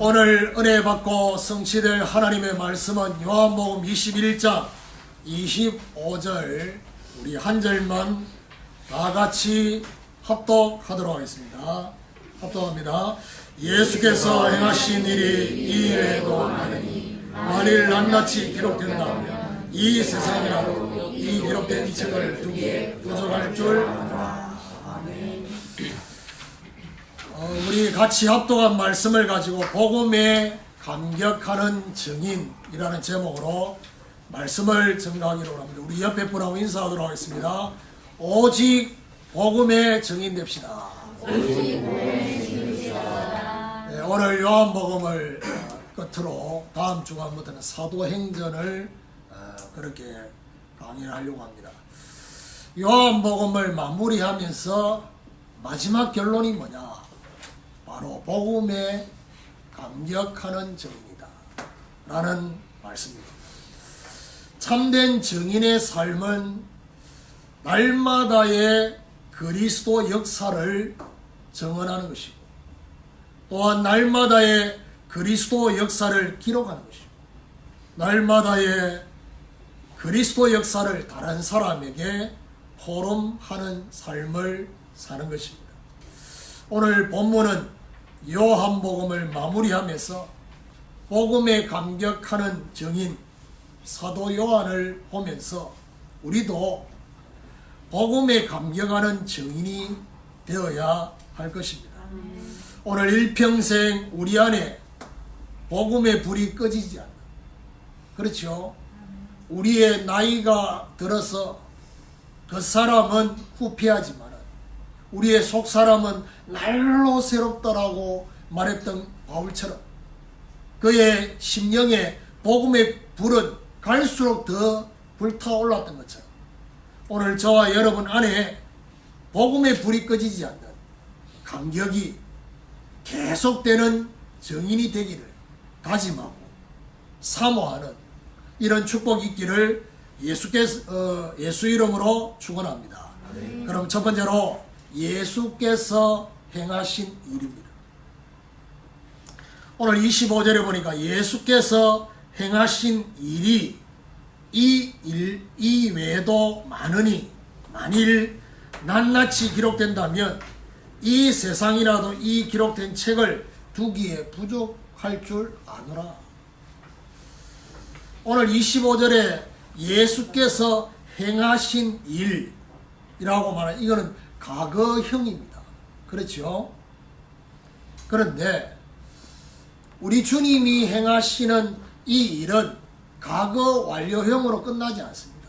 오늘 은혜 받고 성취될 하나님의 말씀은 요한복음 21장 25절 우리 한 절만 다 같이 합독하도록 하겠습니다. 합독합니다. 예수께서 행하신 일이 이 일에도 많으니 만일 낱낱이 기록된다면 이 세상이라도 이 기록된 이 책을 두기에 부족할 줄 아노라. 우리 같이 합독한 말씀을 가지고 복음에 감격하는 증인이라는 제목으로 말씀을 증거하기로 합니다. 우리 옆에 분하고 인사하도록 하겠습니다. 오직 복음의 증인 됩시다. 네, 오늘 요한복음을 끝으로 다음 주간부터는 사도행전을 그렇게 강의를 하려고 합니다. 요한복음을 마무리하면서 마지막 결론이 뭐냐? 바로 복음에 감격하는 증인이다 라는 말씀입니다. 참된 증인의 삶은 날마다의 그리스도 역사를 증언하는 것이고 또한 날마다의 그리스도 역사를 기록하는 것이고 날마다의 그리스도 역사를 다른 사람에게 포럼하는 삶을 사는 것입니다. 오늘 본문은 요한복음을 마무리하면서 복음에 감격하는 증인 사도 요한을 보면서 우리도 복음에 감격하는 증인이 되어야 할 것입니다. 오늘 일평생 우리 안에 복음의 불이 꺼지지 않는, 그렇죠? 우리의 나이가 들어서 그 사람은 후패하지만 우리의 속사람은 날로 새롭더라고 말했던 바울처럼 그의 심령에 복음의 불은 갈수록 더 불타올랐던 것처럼 오늘 저와 여러분 안에 복음의 불이 꺼지지 않는 감격이 계속되는 증인이 되기를 다짐하고 사모하는 이런 축복이 있기를 예수 이름으로 축원합니다. 그럼 첫 번째로 예수께서 행하신 일입니다. 오늘 25절에 보니까 예수께서 행하신 일이 이 외에도 많으니 만일 낱낱이 기록된다면 이 세상이라도 이 기록된 책을 두기에 부족할 줄 아노라. 오늘 25절에 예수께서 행하신 일이라고 말하는 이거는 과거형입니다. 그렇죠? 그런데 우리 주님이 행하시는 이 일은 과거 완료형으로 끝나지 않습니다.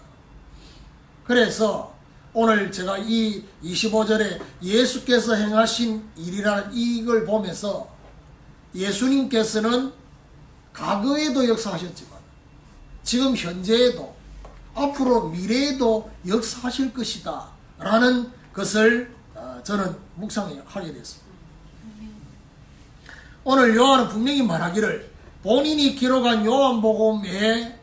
그래서 오늘 제가 이 25절에 예수께서 행하신 일이라는 이걸 보면서 예수님께서는 과거에도 역사하셨지만 지금 현재에도 앞으로 미래에도 역사하실 것이다 라는 것을 저는 묵상하게 됐습니다. 오늘 요한은 분명히 말하기를 본인이 기록한 요한복음에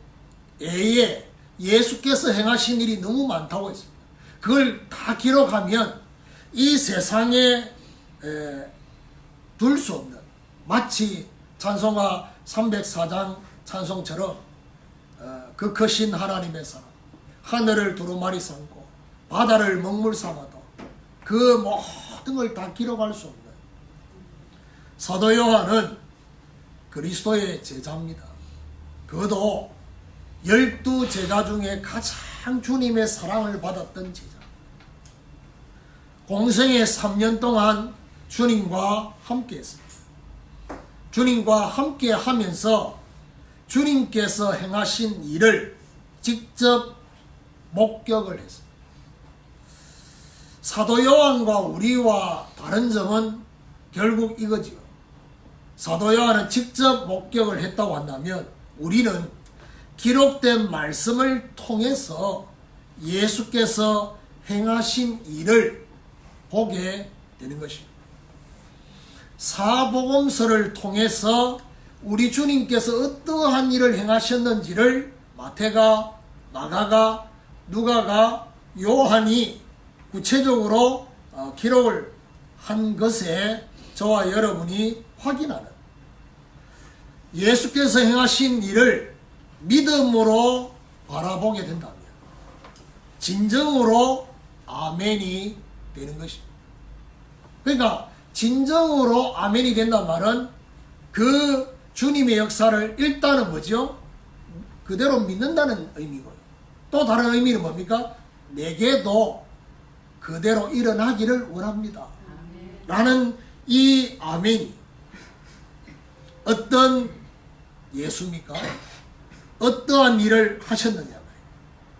예수께서 행하신 일이 너무 많다고 했습니다. 그걸 다 기록하면 이 세상에 둘 수 없는 마치 찬송가 304장 찬송처럼 그 크신 하나님의 사랑 하늘을 두루마리 삼고 바다를 먹물 삼아도 그 모든 걸 다 기록할 수 없는 사도 요한은 그리스도의 제자입니다. 그도 12제자 중에 가장 주님의 사랑을 받았던 제자. 공생의 3년 동안 주님과 함께 했습니다. 주님과 함께 하면서 주님께서 행하신 일을 직접 목격을 했습니다. 사도 요한과 우리와 다른 점은 결국 이거지요. 사도 요한은 직접 목격을 했다고 한다면 우리는 기록된 말씀을 통해서 예수께서 행하신 일을 보게 되는 것입니다. 사복음서를 통해서 우리 주님께서 어떠한 일을 행하셨는지를 마태가, 마가가, 누가가, 요한이 구체적으로 기록을 한 것에 저와 여러분이 확인하는 예수께서 행하신 일을 믿음으로 바라보게 된다면 진정으로 아멘이 되는 것입니다. 그러니까 진정으로 아멘이 된단 말은 그 주님의 역사를 일단은 뭐죠? 그대로 믿는다는 의미고요. 또 다른 의미는 뭡니까? 내게도 그대로 일어나기를 원합니다. 라는 이 아멘이 어떤 예수입니까? 어떠한 일을 하셨느냐?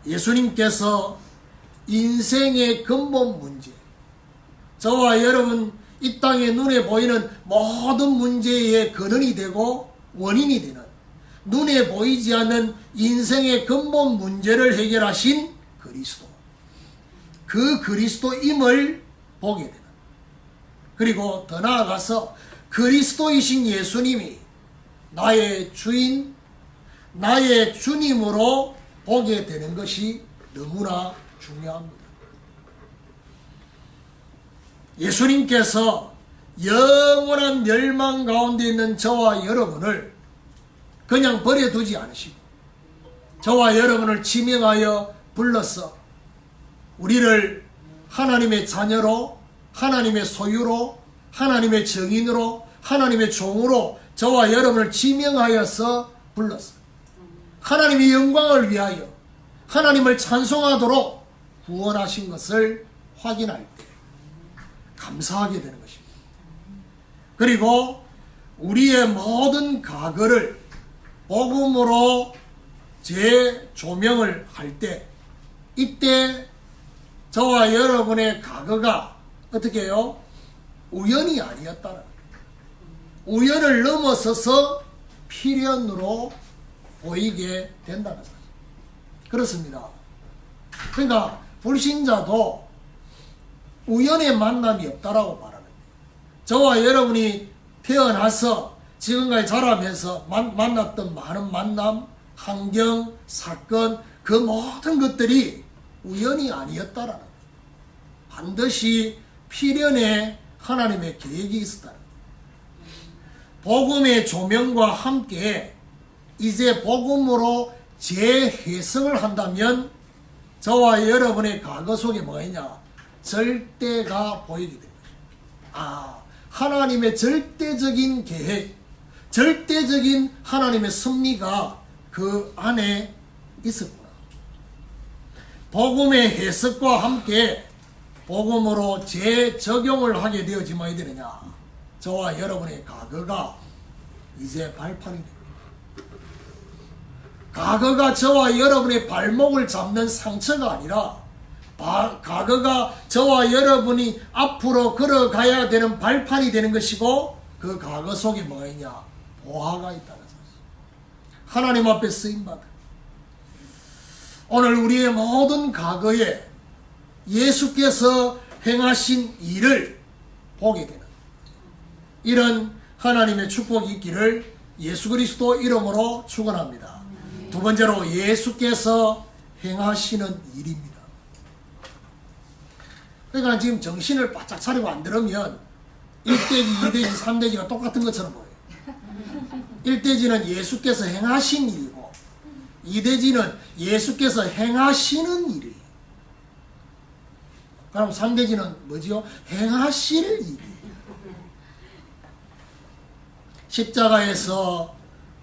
예수님께서 인생의 근본 문제, 저와 여러분 이 땅에 눈에 보이는 모든 문제의 근원이 되고 원인이 되는 눈에 보이지 않는 인생의 근본 문제를 해결하신 그리스도, 그 그리스도임을 보게 되는, 그리고 더 나아가서 그리스도이신 예수님이 나의 주인, 나의 주님으로 보게 되는 것이 너무나 중요합니다. 예수님께서 영원한 멸망 가운데 있는 저와 여러분을 그냥 버려두지 않으시고 저와 여러분을 지명하여 불러서 우리를 하나님의 자녀로, 하나님의 소유로, 하나님의 증인으로, 하나님의 종으로 저와 여러분을 지명하여서 불렀어요. 하나님의 영광을 위하여 하나님을 찬송하도록 구원하신 것을 확인할 때 감사하게 되는 것입니다. 그리고 우리의 모든 과거를 복음으로 재조명을 할 때 이때 저와 여러분의 과거가 어떻게 해요? 우연이 아니었다는, 우연을 넘어서서 필연으로 보이게 된다는 사실. 그렇습니다. 그러니까 불신자도 우연의 만남이 없다라고 말하는 거예요. 저와 여러분이 태어나서 지금까지 자라면서 만났던 많은 만남, 환경, 사건, 그 모든 것들이 우연이 아니었다라는 거예요. 반드시 필연에 하나님의 계획이 있었다는 거예요. 복음의 조명과 함께 이제 복음으로 재해석을 한다면 저와 여러분의 과거 속에 뭐가 있냐? 절대가 보이게 됩니다. 하나님의 절대적인 계획, 절대적인 하나님의 섭리가 그 안에 있었구나. 복음의 해석과 함께 복음으로 재적용을 하게 되어지면 뭐가 되느냐? 저와 여러분의 과거가 이제 발판이 됩니다. 과거가 저와 여러분의 발목을 잡는 상처가 아니라 과거가 저와 여러분이 앞으로 걸어가야 되는 발판이 되는 것이고 그 과거 속에 뭐가 있냐? 보화가 있다는 사실. 하나님 앞에 쓰임받은 오늘 우리의 모든 과거에 예수께서 행하신 일을 보게 되는 이런 하나님의 축복이 있기를 예수 그리스도 이름으로 축원합니다. 두 번째로 예수께서 행하시는 일입니다. 그러니까 지금 정신을 바짝 차리고 안 들으면 1대지, 2대지, 3대지가 똑같은 것처럼 보여요. 1대지는 예수께서 행하신 일이고 2대지는 예수께서 행하시는 일이에요. 그럼 3대지는 뭐지요? 행하실 일이에요. 십자가에서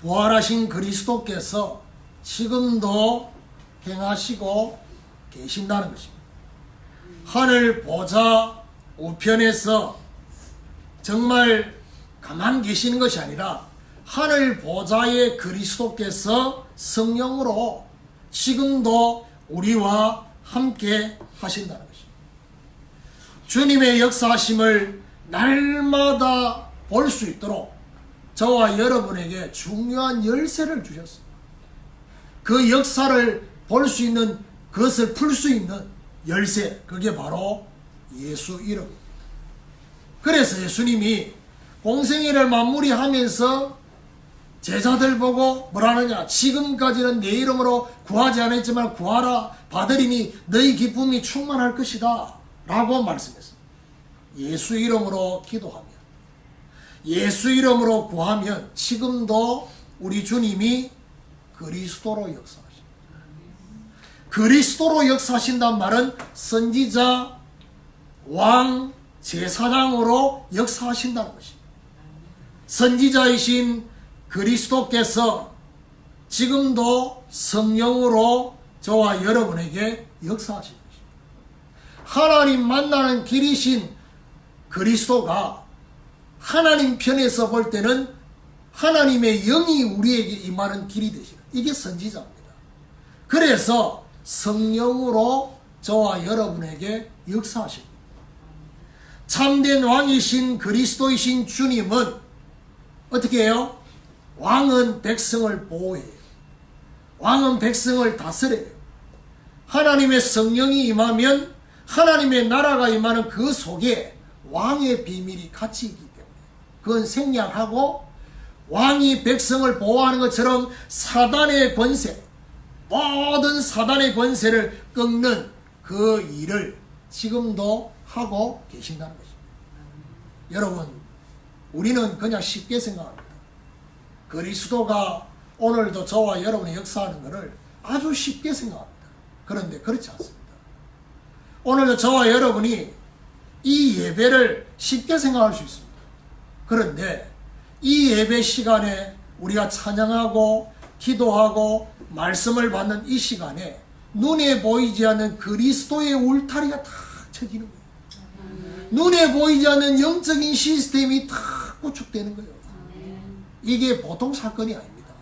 부활하신 그리스도께서 지금도 행하시고 계신다는 것입니다. 하늘 보좌 우편에서 정말 가만 계시는 것이 아니라 하늘 보좌의 그리스도께서 성령으로 지금도 우리와 함께 하신다는 것입니다. 주님의 역사하심을 날마다 볼 수 있도록 저와 여러분에게 중요한 열쇠를 주셨습니다. 그 역사를 볼 수 있는, 그것을 풀 수 있는 열쇠, 그게 바로 예수 이름입니다. 그래서 예수님이 공생애를 마무리하면서 제자들 보고 뭐라느냐? 지금까지는 내 이름으로 구하지 않았지만 구하라 받으리니 너희 기쁨이 충만할 것이다 라고 말씀했습니다. 예수 이름으로 기도하면, 예수 이름으로 구하면 지금도 우리 주님이 그리스도로 역사하십니다. 그리스도로 역사하신다는 말은 선지자, 왕, 제사장으로 역사하신다는 것입니다. 선지자이신 그리스도께서 지금도 성령으로 저와 여러분에게 역사하신 것입니다. 하나님 만나는 길이신 그리스도가 하나님 편에서 볼 때는 하나님의 영이 우리에게 임하는 길이 되시는, 이게 선지자입니다. 그래서 성령으로 저와 여러분에게 역사하십니다. 참된 왕이신 그리스도이신 주님은 어떻게 해요? 왕은 백성을 보호해요. 왕은 백성을 다스려요. 하나님의 성령이 임하면 하나님의 나라가 임하는 그 속에 왕의 비밀이 같이 있기 때문에 그건 생략하고, 왕이 백성을 보호하는 것처럼 사단의 권세, 모든 사단의 권세를 꺾는 그 일을 지금도 하고 계신다는 것입니다. 여러분, 우리는 그냥 쉽게 생각합니다. 그리스도가 오늘도 저와 여러분의 역사하는 것을 아주 쉽게 생각합니다. 그런데 그렇지 않습니다. 오늘도 저와 여러분이 이 예배를 쉽게 생각할 수 있습니다. 그런데 이 예배 시간에 우리가 찬양하고 기도하고 말씀을 받는 이 시간에 눈에 보이지 않는 그리스도의 울타리가 다 쳐지는 거예요. 눈에 보이지 않는 영적인 시스템이 다 구축되는 거예요. 이게 보통 사건이 아닙니다.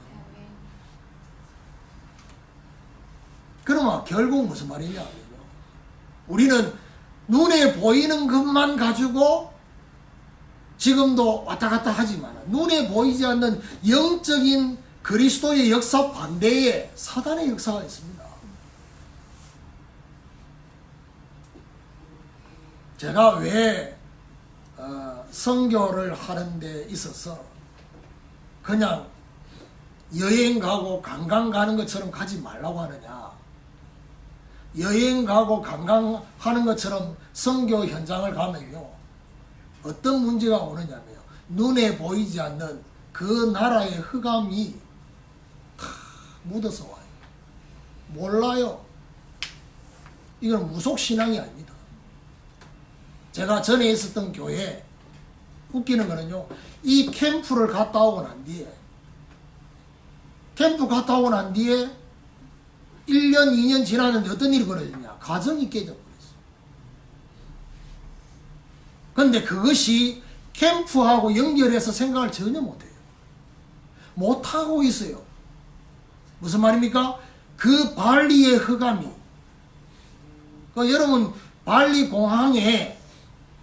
그러면 결국 무슨 말이냐? 우리는 눈에 보이는 것만 가지고 지금도 왔다 갔다 하지만 눈에 보이지 않는 영적인 그리스도의 역사 반대에 사단의 역사가 있습니다. 제가 왜 선교를 하는 데 있어서 그냥 여행 가고 관광 가는 것처럼 가지 말라고 하느냐? 여행 가고 관광하는 것처럼 선교 현장을 가면요, 어떤 문제가 오느냐면요, 눈에 보이지 않는 그 나라의 흑암이 다 묻어서 와요. 몰라요. 이건 무속신앙이 아닙니다. 제가 전에 있었던 교회, 웃기는 거는요, 이 캠프를 갔다 오고 난 뒤에, 캠프 갔다 오고 난 뒤에 1년, 2년 지났는데 어떤 일이 벌어졌냐? 가정이 깨져버렸어요. 그런데 그것이 캠프하고 연결해서 생각을 전혀 못해요. 못하고 있어요. 무슨 말입니까? 그 발리의 흑암이, 여러분 발리 공항에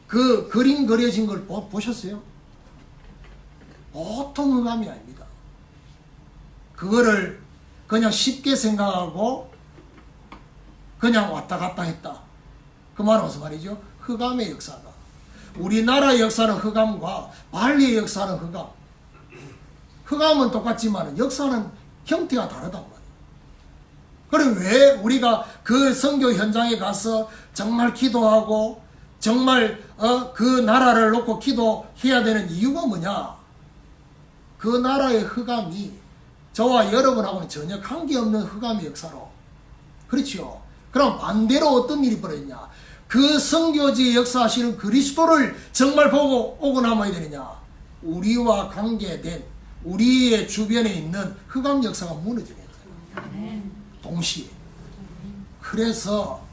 그 그림 그려진 걸 보셨어요? 보통 흑암이 아닙니다. 그거를 그냥 쉽게 생각하고 그냥 왔다 갔다 했다. 그 말은 무슨 말이죠? 흑암의 역사가. 우리나라의 역사는 흑암과 발리의 역사는 흑암. 흑암은 똑같지만 역사는 형태가 다르단 말이에요. 그럼 왜 우리가 그 선교 현장에 가서 정말 기도하고 정말 그 나라를 놓고 기도해야 되는 이유가 뭐냐? 그 나라의 흑암이 저와 여러분하고는 전혀 관계없는 흑암의 역사로. 그렇죠. 그럼 반대로 어떤 일이 벌어졌냐? 그 선교지의 역사하시는 그리스도를 정말 보고 오고 남아야 되느냐? 우리와 관계된 우리의 주변에 있는 흑암 역사가 무너지는 거예요. 동시에. 그래서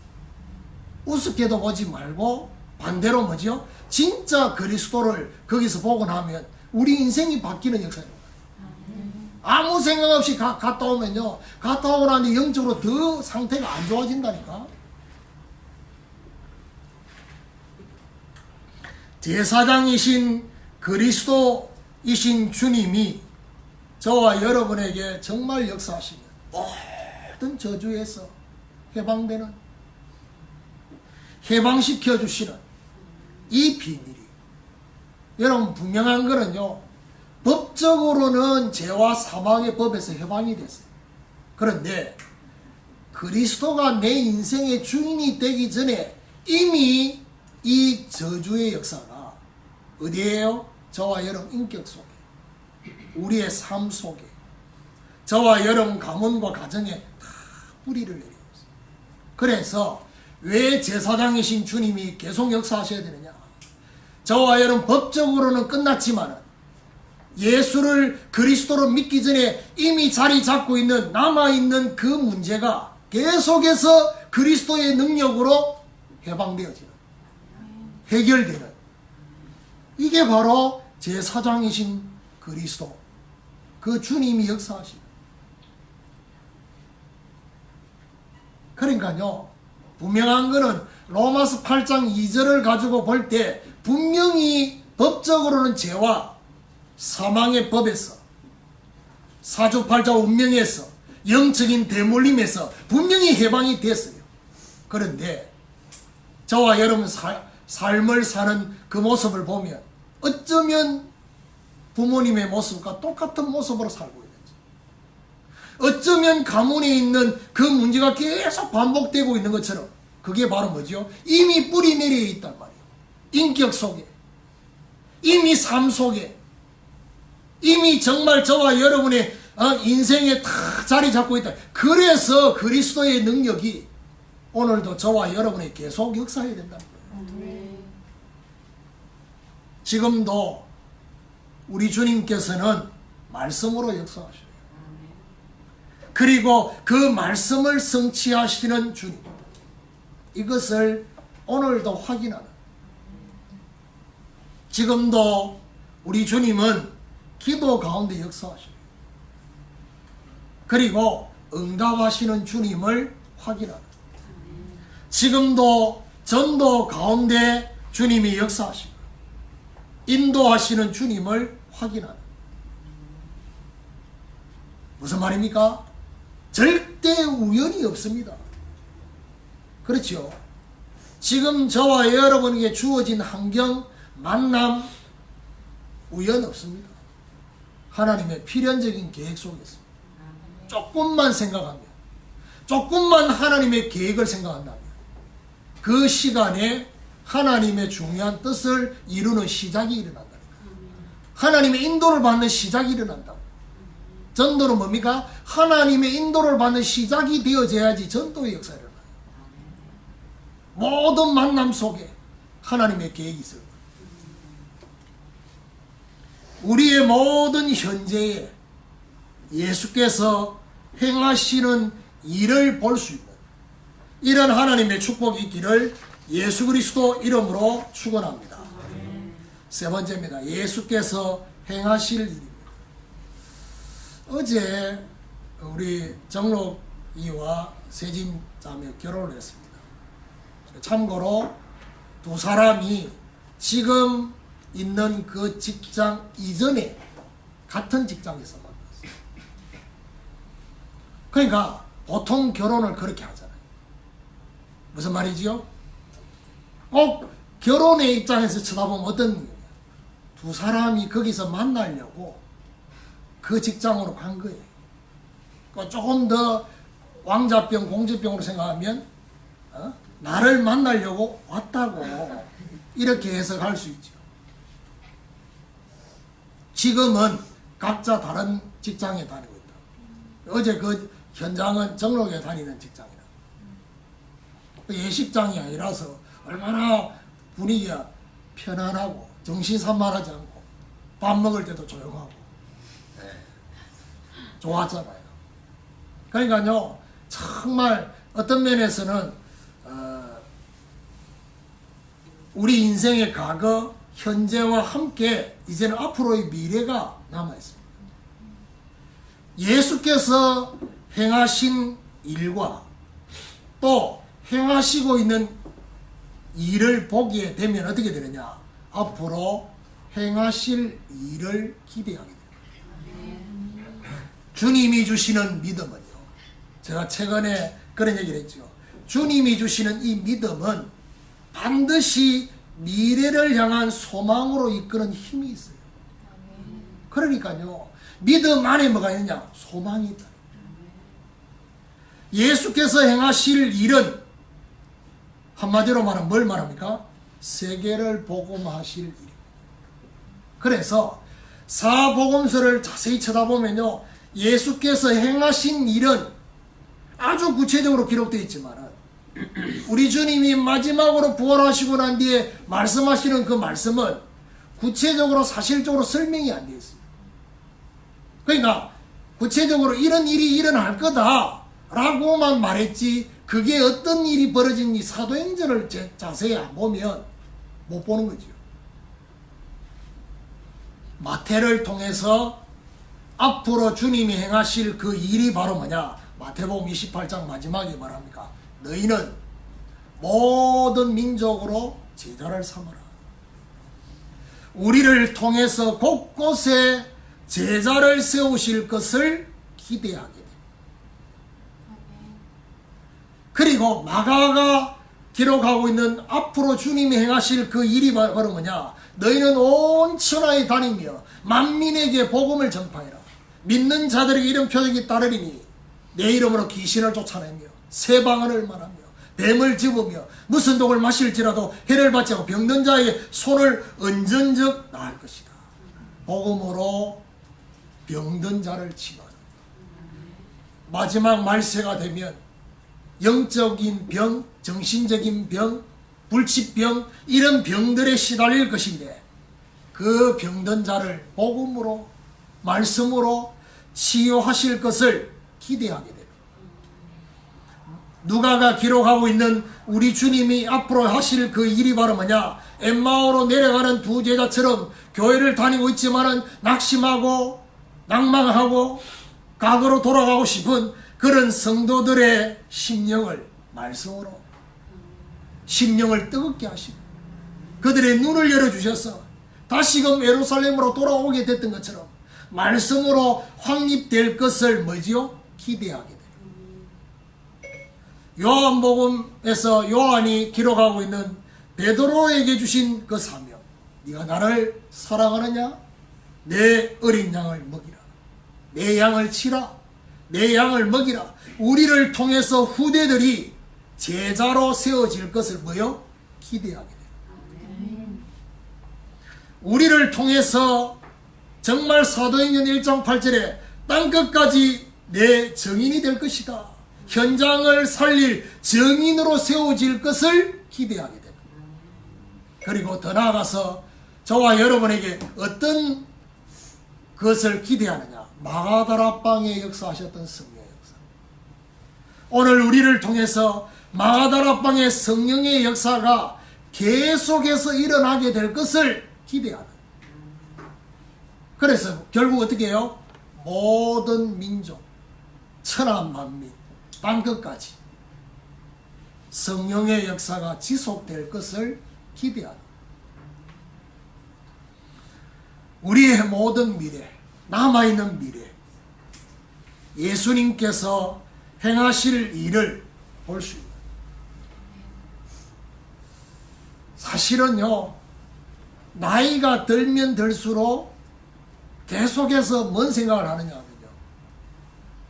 우습게도 보지 말고 반대로 뭐죠? 진짜 그리스도를 거기서 보고 나면 우리 인생이 바뀌는 역사입니다. 아무 생각 없이 갔다 오면요, 갔다 오고 나니 영적으로 더 상태가 안 좋아진다니까. 제사장이신 그리스도이신 주님이 저와 여러분에게 정말 역사하시면 모든 저주에서 해방되는, 해방시켜 주시는 이 비밀이, 여러분 분명한 거는요, 법적으로는 죄와 사망의 법에서 해방이 됐어요. 그런데 그리스도가 내 인생의 주인이 되기 전에 이미 이 저주의 역사가 어디에요? 저와 여러분 인격 속에, 우리의 삶 속에 저와 여러분 가문과 가정에 다 뿌리를 내리고 있어요. 그래서 왜 제사장이신 주님이 계속 역사하셔야 되느냐? 저와 여러분 법적으로는 끝났지만 예수를 그리스도로 믿기 전에 이미 자리 잡고 있는 남아있는 그 문제가 계속해서 그리스도의 능력으로 해방되어지는, 해결되는, 이게 바로 제사장이신 그리스도, 그 주님이 역사하시는. 그러니까요, 분명한 거는 로마서 8장 2절을 가지고 볼 때 분명히 법적으로는 죄와 사망의 법에서, 사주팔자 운명에서, 영적인 대물림에서 분명히 해방이 됐어요. 그런데 저와 여러분 삶을 사는 그 모습을 보면 어쩌면 부모님의 모습과 똑같은 모습으로 살고 있는지, 어쩌면 가문에 있는 그 문제가 계속 반복되고 있는 것처럼, 그게 바로 뭐죠? 이미 뿌리 내려 있단 말이에요. 인격 속에, 이미 삶 속에, 이미 정말 저와 여러분의 인생에 다 자리 잡고 있다. 그래서 그리스도의 능력이 오늘도 저와 여러분에 계속 역사해야 된다는 거예요. 지금도 우리 주님께서는 말씀으로 역사하셔요. 그리고 그 말씀을 성취하시는 주님, 이것을 오늘도 확인하는, 지금도 우리 주님은 기도 가운데 역사하셔요. 그리고 응답하시는 주님을 확인하는, 지금도 전도 가운데 주님이 역사하시고 인도하시는 주님을 확인하는. 무슨 말입니까? 절대 우연이 없습니다. 그렇죠? 지금 저와 여러분에게 주어진 환경, 만남, 우연 없습니다. 하나님의 필연적인 계획 속에서 조금만 생각하면, 조금만 하나님의 계획을 생각한다면 그 시간에 하나님의 중요한 뜻을 이루는 시작이 일어난다니까. 하나님의 인도를 받는 시작이 일어난다고. 전도는 뭡니까? 하나님의 인도를 받는 시작이 되어져야지 전도의 역사를 일어나요. 모든 만남 속에 하나님의 계획이 있어요. 우리의 모든 현재에 예수께서 행하시는 일을 볼 수 있는 이런 하나님의 축복이 있기를 예수 그리스도 이름으로 축원합니다. 세 번째입니다. 예수께서 행하실 일입니다. 어제 우리 정록이와 세진 자매 결혼을 했습니다. 참고로 두 사람이 지금 있는 그 직장 이전에 같은 직장에서 만났어요. 그러니까 보통 결혼을 그렇게 하잖아요. 무슨 말이지요? 꼭 결혼의 입장에서 쳐다보면 어떤 일이냐? 두 사람이 거기서 만나려고 그 직장으로 간 거예요. 그러니까 조금 더 왕자병, 공주병으로 생각하면 나를 만나려고 왔다고 이렇게 해석할 수 있죠. 지금은 각자 다른 직장에 다니고 있다. 어제 그 현장은 정록에 다니는 직장이라. 예식장이 아니라서 얼마나 분위기가 편안하고 정신산만하지 않고 밥 먹을 때도 조용하고 좋았잖아요. 그러니까요, 정말 어떤 면에서는 우리 인생의 과거, 현재와 함께 이제는 앞으로의 미래가 남아있습니다. 예수께서 행하신 일과 또 행하시고 있는 일을 보게 되면 어떻게 되느냐? 앞으로 행하실 일을 기대하게 됩니다. 주님이 주시는 믿음은요, 제가 최근에 그런 얘기를 했죠. 주님이 주시는 이 믿음은 반드시 미래를 향한 소망으로 이끄는 힘이 있어요. 그러니까요, 믿음 안에 뭐가 있느냐? 소망이 있다. 예수께서 행하실 일은 한마디로 말하면 뭘 말합니까? 세계를 복음하실 일. 그래서 사복음서를 자세히 쳐다보면요, 예수께서 행하신 일은 아주 구체적으로 기록되어 있지만 우리 주님이 마지막으로 부활하시고 난 뒤에 말씀하시는 그 말씀은 구체적으로 사실적으로 설명이 안 되어 있습니다. 그러니까 구체적으로 이런 일이 일어날 거다 라고만 말했지 그게 어떤 일이 벌어진지 사도행전을 자세히 안 보면 못 보는 거죠. 마태를 통해서 앞으로 주님이 행하실 그 일이 바로 뭐냐? 마태복음 28장 마지막에 말합니까? 너희는 모든 민족으로 제자를 삼으라. 우리를 통해서 곳곳에 제자를 세우실 것을 기대하게 돼. 그리고 마가가 기록하고 있는 앞으로 주님이 행하실 그 일이 바로 뭐냐? 너희는 온 천하에 다니며 만민에게 복음을 전파해라. 믿는 자들에게 이런 표적이 따르리니 내 이름으로 귀신을 쫓아내며 새 방언을 말하며 뱀을 집으며 무슨 독을 마실지라도 해를 받지 않고 병든 자의 손을 얹은즉 나을 것이다. 복음으로 병든 자를 치유하는 마지막 말세가 되면 영적인 병, 정신적인 병, 불치병 이런 병들에 시달릴 것인데 그 병든 자를 복음으로 말씀으로 치유하실 것을 기대하게 됩니다. 누가가 기록하고 있는 우리 주님이 앞으로 하실 그 일이 바로 뭐냐? 엠마오로 내려가는 두 제자처럼 교회를 다니고 있지만은 낙심하고 낭망하고 과거로 돌아가고 싶은 그런 성도들의 심령을 말씀으로 심령을 뜨겁게 하시고 그들의 눈을 열어주셔서 다시금 예루살렘으로 돌아오게 됐던 것처럼 말씀으로 확립될 것을 뭐지요? 기대하게 됩니다. 요한복음에서 요한이 기록하고 있는 베드로에게 주신 그 사명, 네가 나를 사랑하느냐? 내 어린 양을 먹이라. 내 양을 치라. 내 양을 먹이라. 우리를 통해서 후대들이 제자로 세워질 것을 뭐요? 기대하게 돼요. 우리를 통해서 정말 사도행전 1장 8절에 땅끝까지 내 증인이 될 것이다. 현장을 살릴 증인으로 세워질 것을 기대하게 됩니다. 그리고 더 나아가서 저와 여러분에게 어떤 것을 기대하느냐? 마가다락방에 역사하셨던 성령의 역사. 오늘 우리를 통해서 마가다락방의 성령의 역사가 계속해서 일어나게 될 것을 기대하는. 그래서 결국 어떻게 해요? 모든 민족, 천하 만민, 땅끝까지 성령의 역사가 지속될 것을 기대하는. 우리의 모든 미래, 남아있는 미래, 예수님께서 행하실 일을 볼 수 있는. 사실은요, 나이가 들면 들수록 계속해서 뭔 생각을 하느냐 하면요,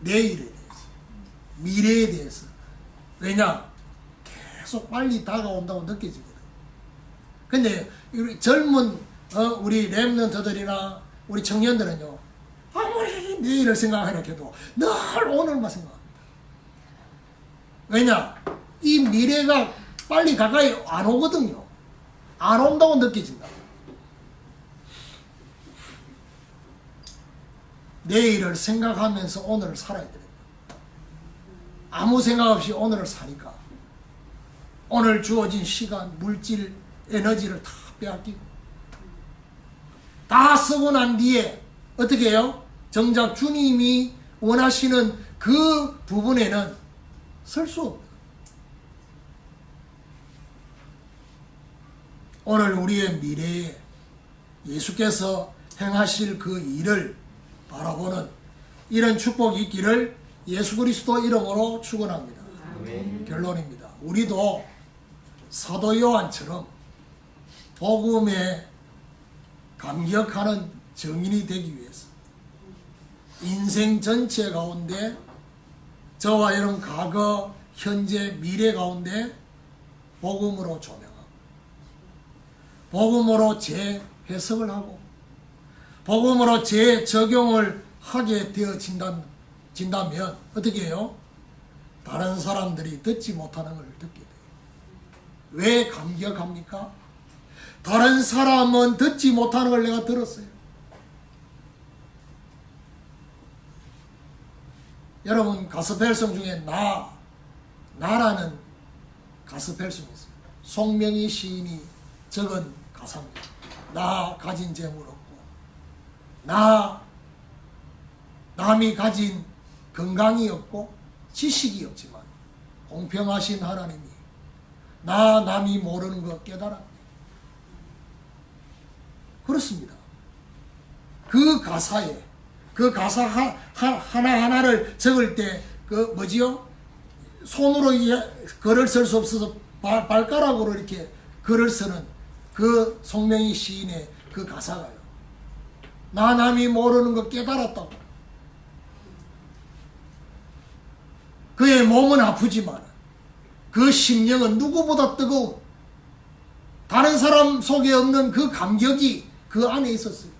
내일에 대해서, 미래에 대해서. 왜냐? 계속 빨리 다가온다고 느껴지거든. 근데 젊은 우리 랩런트들이나 우리 청년들은요, 아무리 내일을 생각하려 해도 늘 오늘만 생각합니다. 왜냐? 이 미래가 빨리 가까이 안 오거든요. 안 온다고 느껴진다. 내일을 생각하면서 오늘을 살아야 됩니다. 아무 생각 없이 오늘을 사니까 오늘 주어진 시간, 물질, 에너지를 다 빼앗기고 다 쓰고 난 뒤에 어떻게 해요? 정작 주님이 원하시는 그 부분에는 설 수 없어요. 오늘 우리의 미래에 예수께서 행하실 그 일을 바라보는 이런 축복이 있기를 예수 그리스도 이름으로 축원합니다. 결론입니다. 우리도 사도 요한처럼 복음에 감격하는 증인이 되기 위해서 인생 전체 가운데 저와 여러분 과거, 현재, 미래 가운데 복음으로 조명하고 복음으로 재해석을 하고 복음으로 재적용을 하게 되어진다면 어떻게 해요? 다른 사람들이 듣지 못하는 걸 듣게 돼요. 왜 감격합니까? 다른 사람은 듣지 못하는 걸 내가 들었어요. 여러분, 가스펠송 중에 나라는 가스펠송이 있어요. 송명희 시인이 적은 가사입니다. 나 가진 재물 없고, 남이 가진 건강이 없고 지식이 없지만 공평하신 하나님이 남이 모르는 거 깨달았네. 그렇습니다. 그 가사에 그 가사 하나하나를 적을 때 손으로 글을 쓸 수 없어서 발가락으로 이렇게 글을 쓰는 그 송명희 시인의 그 가사가요. 남이 모르는 거 깨달았다고. 그의 몸은 아프지만 그 심령은 누구보다 뜨거운, 다른 사람 속에 없는 그 감격이 그 안에 있었어요.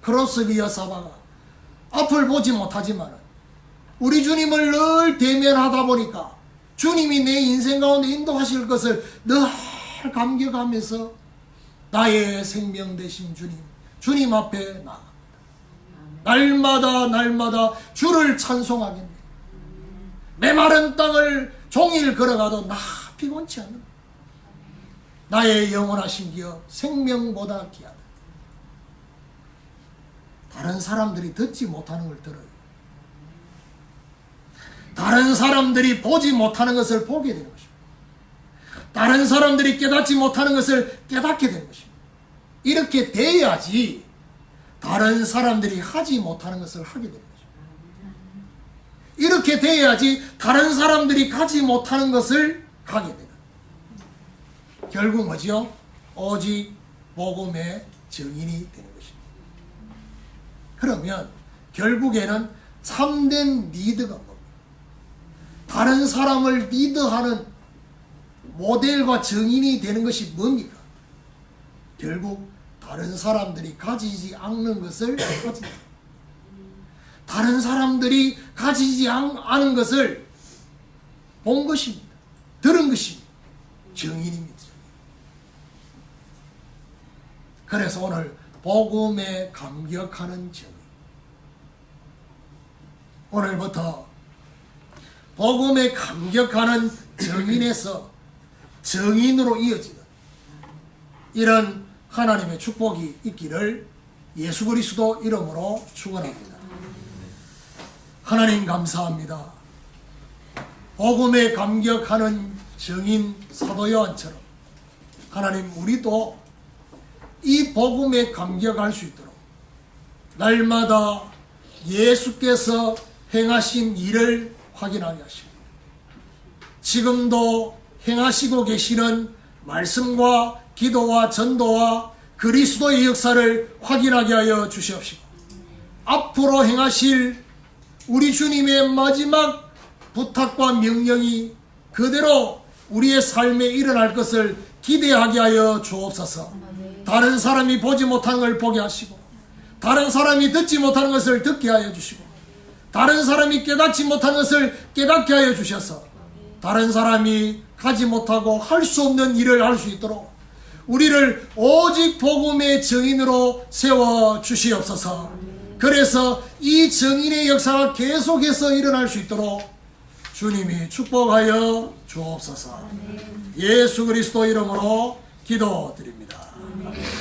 크로스 비어 사바가 앞을 보지 못하지만 우리 주님을 늘 대면하다 보니까 주님이 내 인생 가운데 인도하실 것을 늘 감격하면서 나의 생명 되신 주님 앞에 나아갑니다. 날마다 주를 찬송하겠네. 메마른 땅을 종일 걸어가도 피곤치 않는 나의 영원하신 기업 생명보다 귀하다. 다른 사람들이 듣지 못하는 걸 들어요. 다른 사람들이 보지 못하는 것을 보게 되는 것입니다. 다른 사람들이 깨닫지 못하는 것을 깨닫게 되는 것입니다. 이렇게 돼야지 다른 사람들이 하지 못하는 것을 하게 되는 것입니다. 이렇게 돼야지 다른 사람들이 가지 못하는 것을 가게 되는, 결국 뭐지요? 오직 복음의 증인이 되는 것입니다. 그러면 결국에는 참된 리더가 뭡니까? 다른 사람을 리더하는 모델과 증인이 되는 것이 뭡니까? 결국 다른 사람들이 가지지 않는 것을 가진다. 다른 사람들이 가지지 않은 것을 본 것입니다. 들은 것입니다. 증인입니다. 그래서 오늘 복음에 감격하는 증인, 오늘부터 복음에 감격하는 증인에서 증인으로 이어지는 이런 하나님의 축복이 있기를 예수 그리스도 이름으로 축원합니다. 하나님 감사합니다. 복음에 감격하는 증인 사도 요한처럼 하나님, 우리도 이 복음에 감격할 수 있도록 날마다 예수께서 행하신 일을 확인하게 하시고 지금도 행하시고 계시는 말씀과 기도와 전도와 그리스도의 역사를 확인하게 하여 주시옵시고 앞으로 행하실 우리 주님의 마지막 부탁과 명령이 그대로 우리의 삶에 일어날 것을 기대하게 하여 주옵소서. 다른 사람이 보지 못하는 걸 보게 하시고 다른 사람이 듣지 못하는 것을 듣게 하여 주시고 다른 사람이 깨닫지 못하는 것을 깨닫게 하여 주셔서 다른 사람이 가지 못하고 할 수 없는 일을 할 수 있도록 우리를 오직 복음의 증인으로 세워 주시옵소서. 그래서 이 증인의 역사가 계속해서 일어날 수 있도록 주님이 축복하여 주옵소서. 예수 그리스도 이름으로 기도드립니다.